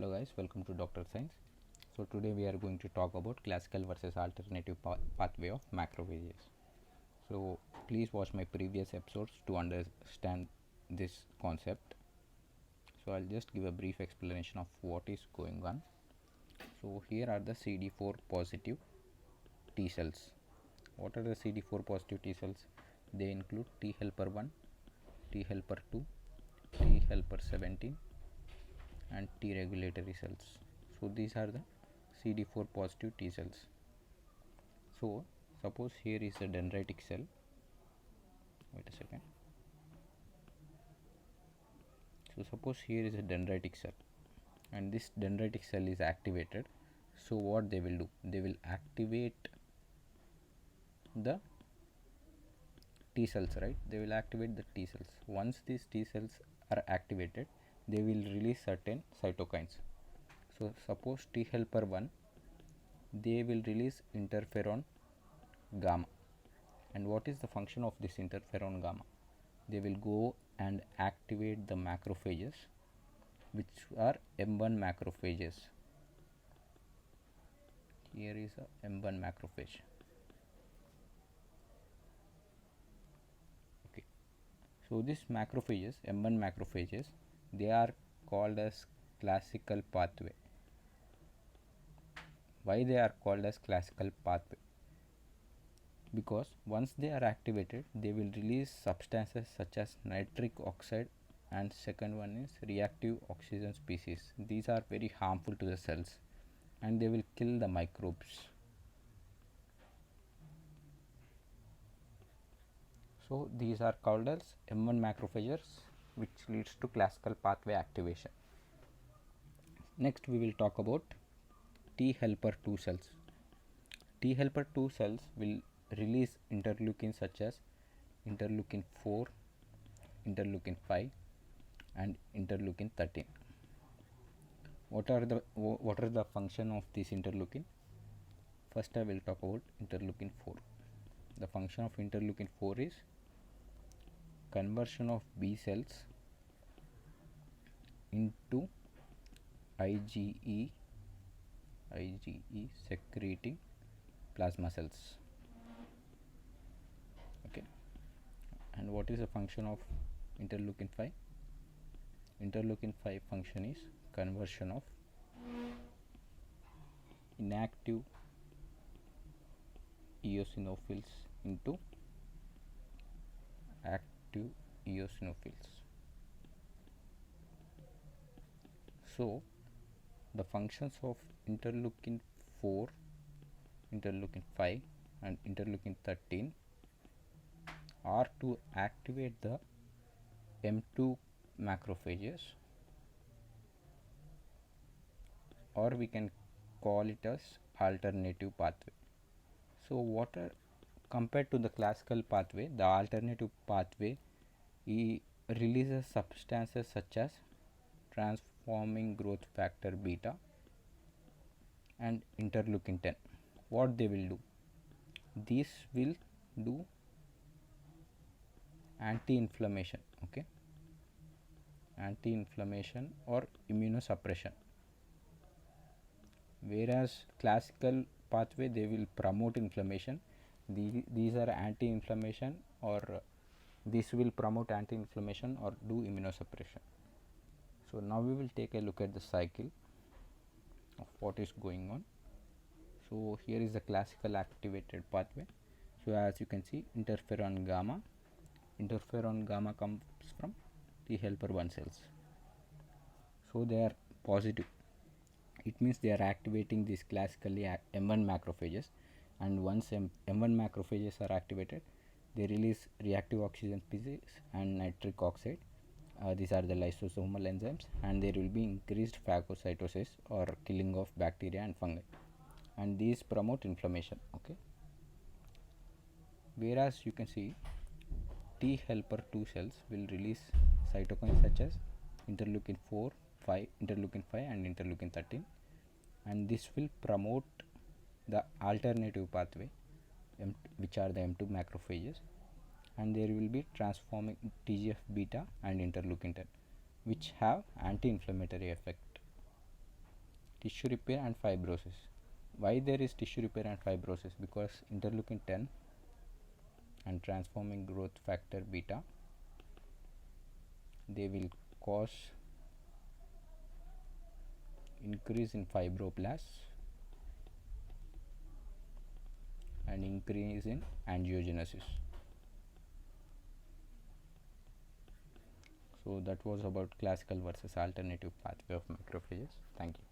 Hello guys, welcome to Dr. Science. So today we are going to talk about classical versus alternative pathway of macrophages. So please watch my previous episodes to understand this concept. So I'll just give a brief explanation of what is going on. So here are the CD4 positive T cells. What are the CD4 positive T cells? They include T helper 1, T helper 2, T helper 17 and T regulatory cells. So these are the CD4 positive T cells. So suppose here is a dendritic cell. Wait a second. So suppose here is a dendritic cell and this dendritic cell is activated. So what they will do? They will activate the T cells, right? They will activate the T cells. Once these T cells are activated, they will release certain cytokines. So suppose T helper 1, they will release interferon gamma. And what is the function of this interferon gamma? They will go and activate the macrophages, which are M1 macrophages. Here is a M1 macrophage. Okay. So these macrophages, M1 macrophages, they are called as classical pathway. Why they are called as classical pathway? Because once they are activated, they will release substances such as nitric oxide, and second one is reactive oxygen species. These are very harmful to the cells and they will kill the microbes. So these are called as M1 macrophages, which leads to classical pathway activation. Next we will talk about T helper 2 cells. T helper 2 cells will release interleukins such as interleukin 4, interleukin 5 and interleukin 13. What are the function of this interleukin? First I will talk about interleukin 4. The function of interleukin 4 is conversion of B cells into IgE secreting plasma cells. Okay. And what is the function of interleukin 5? Interleukin 5 function is conversion of inactive eosinophils into active eosinophils. So the functions of interleukin 4, interleukin 5 and interleukin 13 are to activate the M2 macrophages, or we can call it as alternative pathway. So what are, compared to the classical pathway, the alternative pathway releases substances such as transforming growth factor beta and interleukin 10. What they will do? These will do anti-inflammation, okay, anti-inflammation or immunosuppression, whereas classical pathway they will promote inflammation. These are anti-inflammation, or this will promote anti-inflammation or do immunosuppression. So now we will take a look at the cycle of what is going on. So here is the classical activated pathway. So as you can see, interferon gamma comes from T helper 1 cells. So they are positive. It means they are activating these classically M1 macrophages, and once M1 macrophages are activated, they release reactive oxygen species and nitric oxide. These are the lysosomal enzymes, and there will be increased phagocytosis or killing of bacteria and fungi, and these promote inflammation. Okay. Whereas you can see T helper 2 cells will release cytokines such as interleukin 4, 5, interleukin 5 and interleukin 13, and this will promote the alternative pathway, which are the M2 macrophages, and there will be transforming TGF beta and interleukin 10, which have anti-inflammatory effect. tissue repair and fibrosis. Why there is tissue repair and fibrosis? Because interleukin 10 and transforming growth factor beta, they will cause increase in fibroblasts and increase in angiogenesis. So that was about classical versus alternative pathway of macrophages. Thank you.